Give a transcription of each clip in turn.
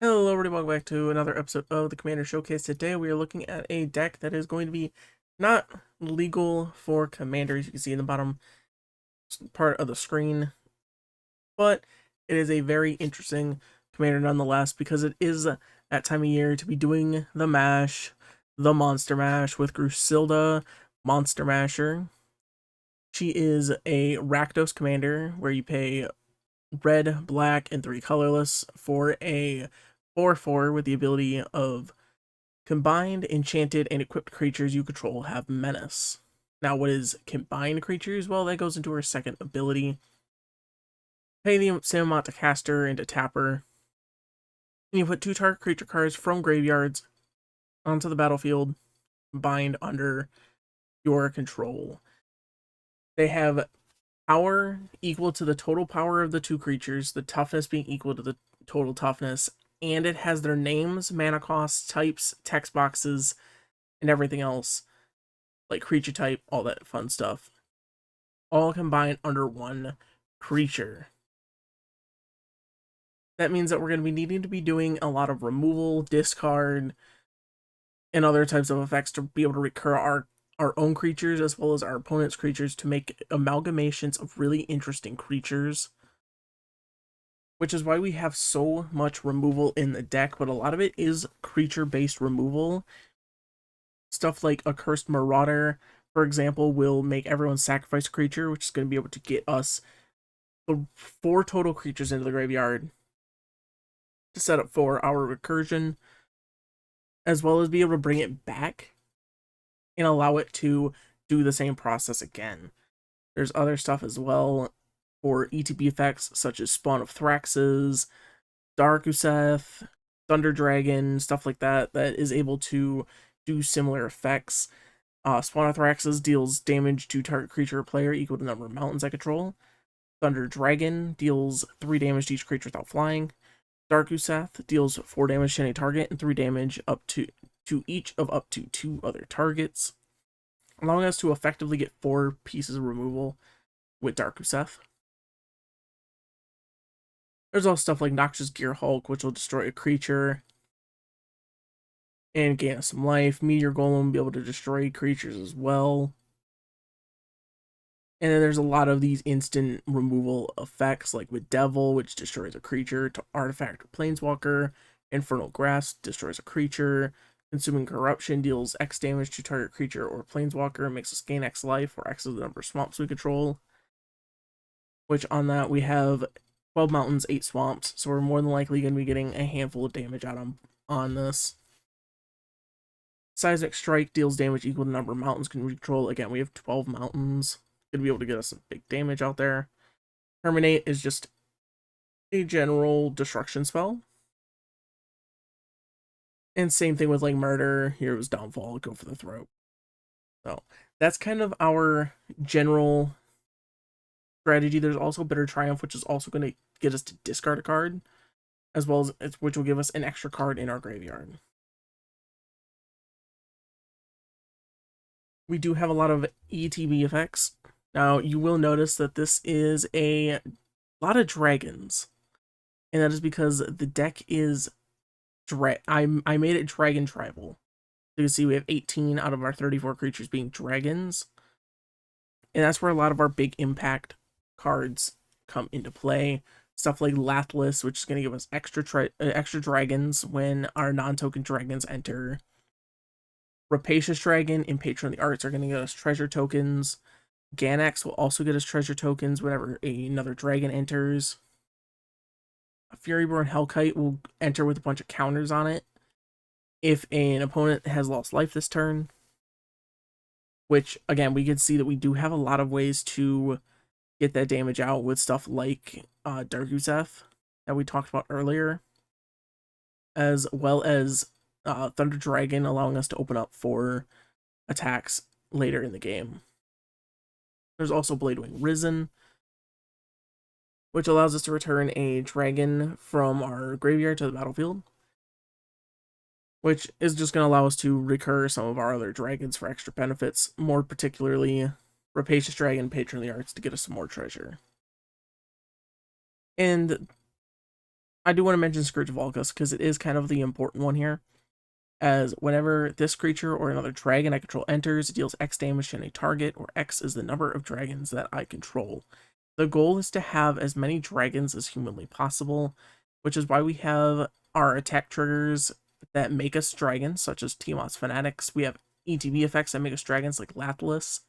Hello everybody, welcome back to another episode of the Commander Showcase. Today we are looking at a deck that is going to be not legal for Commanders, you can see in the bottom part of the screen, but it is a very interesting Commander nonetheless because it is that time of year to be doing the mash, the Monster Mash with Grusilda, Monster Masher. She is a Rakdos Commander where you pay red, black, and 3 colorless for a 4/4 with the ability of combined, enchanted, and equipped creatures you control have menace. Now, what is combined creatures? Well, that goes into her second ability. Pay the same amount to cast her and to tap her. And you put 2 target creature cards from graveyards onto the battlefield, combined under your control. They have power equal to the total power of the 2 creatures, the toughness being equal to the total toughness, and it has their names, mana costs, types, text boxes, and everything else, like creature type, all that fun stuff, all combined under one creature. That means that we're going to be needing to be doing a lot of removal, discard, and other types of effects to be able to recur our own creatures as well as our opponent's creatures to make amalgamations of really interesting creatures, which is why we have so much removal in the deck, but a lot of it is creature-based removal. Stuff like a Cursed Marauder, for example, will make everyone sacrifice a creature, which is going to be able to get us the 4 total creatures into the graveyard to set up for our recursion, as well as be able to bring it back and allow it to do the same process again. There's other stuff as well for ETB effects, such as Spawn of Thraxes, Darkuseth, Thunder Dragon, stuff like that, that is able to do similar effects. Spawn of Thraxes deals damage to target creature or player equal to the number of mountains I control. Thunder Dragon deals 3 damage to each creature without flying. Darkuseth deals 4 damage to any target and 3 damage up to each of up to 2 other targets, allowing us to effectively get 4 pieces of removal with Darkuseth. There's also stuff like Noxious Gear Hulk, which will destroy a creature and gain us some life. Meteor Golem will be able to destroy creatures as well. And then there's a lot of these instant removal effects, like with Devil, which destroys a creature, to Artifact or Planeswalker. Infernal Grasp destroys a creature. Consuming Corruption deals X damage to target creature or Planeswalker, makes us gain X life, or X is the number of swamps we control. Which on that, we have 12 mountains, 8 swamps, so we're more than likely going to be getting a handful of damage out on this. Seismic Strike deals damage equal to the number of mountains can we control. Again, we have 12 mountains. Going to be able to get us some big damage out there. Terminate is just a general destruction spell. And same thing with like Murder, Hero's Downfall, go for the throat. So that's kind of our general strategy. There's also Bitter Triumph, which is also going to get us to discard a card, as well as which will give us an extra card in our graveyard. We do have a lot of ETB effects. Now, you will notice that this is a lot of dragons, and that is because the deck is I made it dragon tribal. You can see we have 18 out of our 34 creatures being dragons, and that's where a lot of our big impact cards come into play. Stuff like Lathlis, which is going to give us extra dragons when our non-token dragons enter. Rapacious Dragon and Patron of the Arts are going to get us treasure tokens. Ganax will also get us treasure tokens whenever another dragon enters. A Furyborn Hellkite will enter with a bunch of counters on it if an opponent has lost life this turn. Which, again, we can see that we do have a lot of ways to get that damage out with stuff like Darkuseth that we talked about earlier, as well as Thunder Dragon, allowing us to open up for attacks later in the game. There's also Bladewing Risen, which allows us to return a dragon from our graveyard to the battlefield, which is just going to allow us to recur some of our other dragons for extra benefits, more particularly Rapacious Dragon, Patron of the Arts, to get us some more treasure. And I do want to mention Scourge of Vulgus because it is kind of the important one here. As whenever this creature or another dragon I control enters, it deals X damage to any target, or X is the number of dragons that I control. The goal is to have as many dragons as humanly possible, which is why we have our attack triggers that make us dragons, such as Tiamat's Fanatics. We have ETB effects that make us dragons, like Lathalis.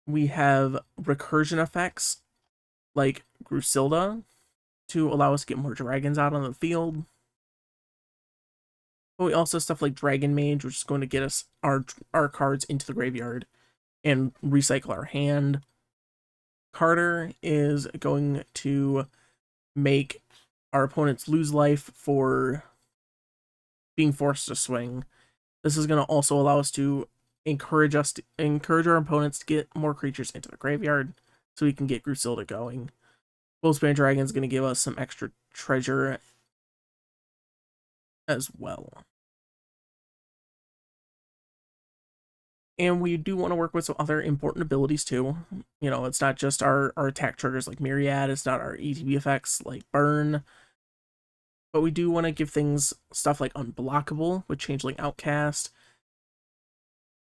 We have recursion effects, like Grusilda, to allow us to get more dragons out on the field. But we also have stuff like Dragon Mage, which is going to get us our cards into the graveyard and recycle our hand. Carter is going to make our opponents lose life for being forced to swing. This is going to also allow us to encourage our opponents to get more creatures into the graveyard, so we can get Grusilda going. Bullspan Dragon is going to give us some extra treasure as well. And we do want to work with some other important abilities too. You know, it's not just our attack triggers like Myriad, it's not our ETB effects like Burn, but we do want to give things stuff like Unblockable with Changeling Outcast,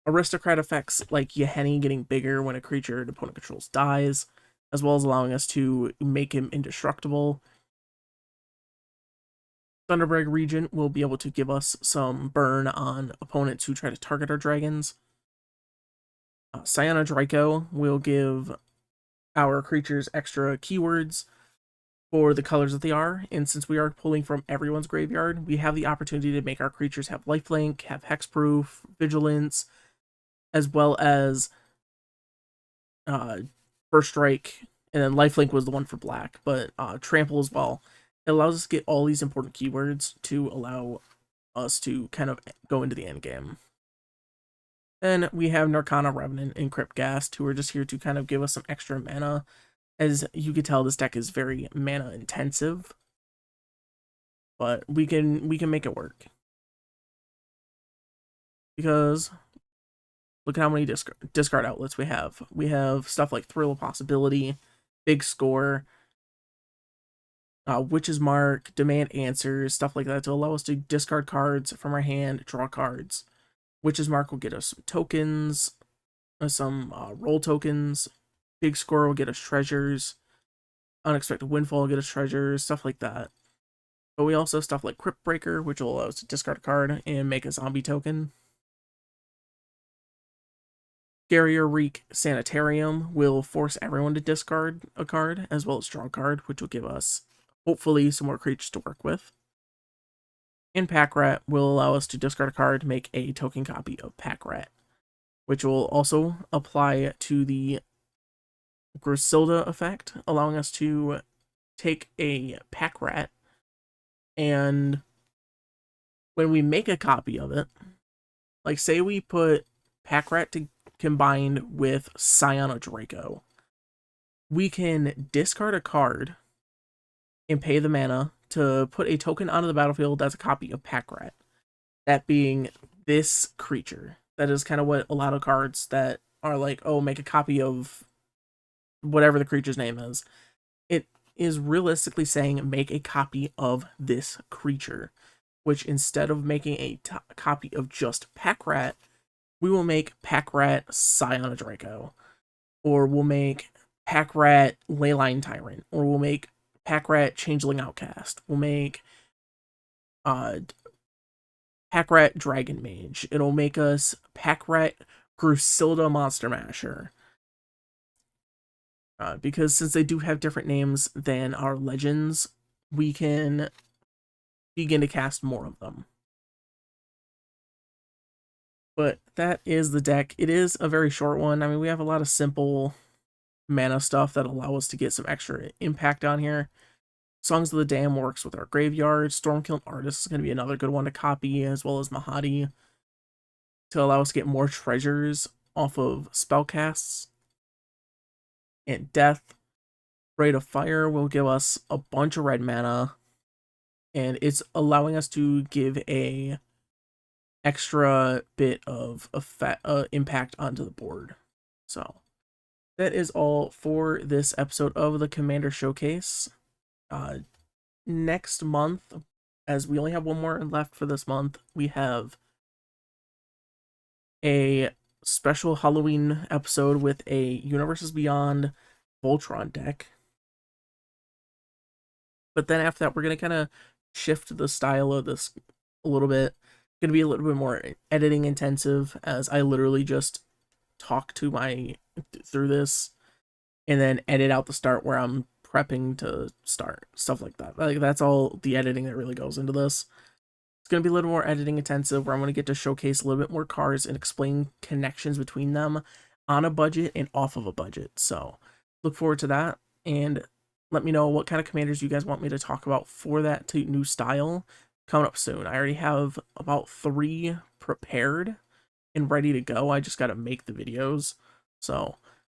Aristocrat effects like Yahenni getting bigger when a creature an opponent controls dies, as well as allowing us to make him indestructible. Thunderberg Regent will be able to give us some burn on opponents who try to target our dragons. Cyana Draco will give our creatures extra keywords for the colors that they are, and since we are pulling from everyone's graveyard, we have the opportunity to make our creatures have lifelink, have hexproof, vigilance, as well as first strike, and then lifelink was the one for black, but trample as well. It allows us to get all these important keywords to allow us to kind of go into the end game. Then we have Narcana, Revenant, and Cryptghast, who are just here to kind of give us some extra mana. As you can tell, this deck is very mana intensive, but we can make it work. Because look at how many discard outlets we have. We have stuff like Thrill of Possibility, Big Score, Witch's Mark, Demand Answers, stuff like that to allow us to discard cards from our hand, draw cards. Witch's Mark will get us some tokens, some roll tokens. Big Score will get us treasures. Unexpected Windfall will get us treasures, stuff like that. But we also have stuff like Crypt Breaker, which will allow us to discard a card and make a zombie token. Scarier Reek Sanitarium will force everyone to discard a card, as well as draw a card, which will give us, hopefully, some more creatures to work with. And Pack Rat will allow us to discard a card, make a token copy of Pack Rat, which will also apply to the Grusilda effect, allowing us to take a Pack Rat, and when we make a copy of it, like say we put Pack Rat to combined with Cyana Draco, we can discard a card and pay the mana to put a token onto the battlefield that's a copy of Pack Rat. That being this creature. That is kind of what a lot of cards that are like, oh, make a copy of whatever the creature's name is. It is realistically saying make a copy of this creature, which instead of making a copy of just Pack Rat, we will make Pack Rat Cyana Draco, or we'll make Pack Rat Leyline Tyrant, or we'll make Pack Rat Changeling Outcast. We'll make Pack Rat Dragon Mage. It'll make us Pack Rat Grusilda Monster Masher. Because since they do have different names than our legends, we can begin to cast more of them. But that is the deck. It is a very short one. I mean, we have a lot of simple mana stuff that allow us to get some extra impact on here. Songs of the Dam works with our graveyard. Stormkiln Artist is going to be another good one to copy, as well as Mahadi, to allow us to get more treasures off of spellcasts. And Death, Braid of Fire will give us a bunch of red mana, and it's allowing us to give a extra bit of impact onto the board. So that is all for this episode of the Commander Showcase. next month, as we only have one more left for this month, we have a special Halloween episode with a Universes Beyond Voltron deck. But then after that, we're gonna kind of shift the style of this a little bit. Gonna be a little bit more editing intensive, as I literally just talk to my through this and then edit out the start where I'm prepping to start, stuff like that. Like, that's all the editing that really goes into this. It's going to be a little more editing intensive, where I'm going to get to showcase a little bit more cards and explain connections between them on a budget and off of a budget. So look forward to that, and let me know what kind of commanders you guys want me to talk about for that new style coming up soon. I already have about 3 prepared and ready to go. I just got to make the videos. So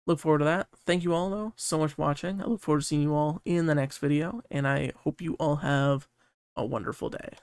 look forward to that. Thank you all, though, so much for watching. I look forward to seeing you all in the next video, and I hope you all have a wonderful day.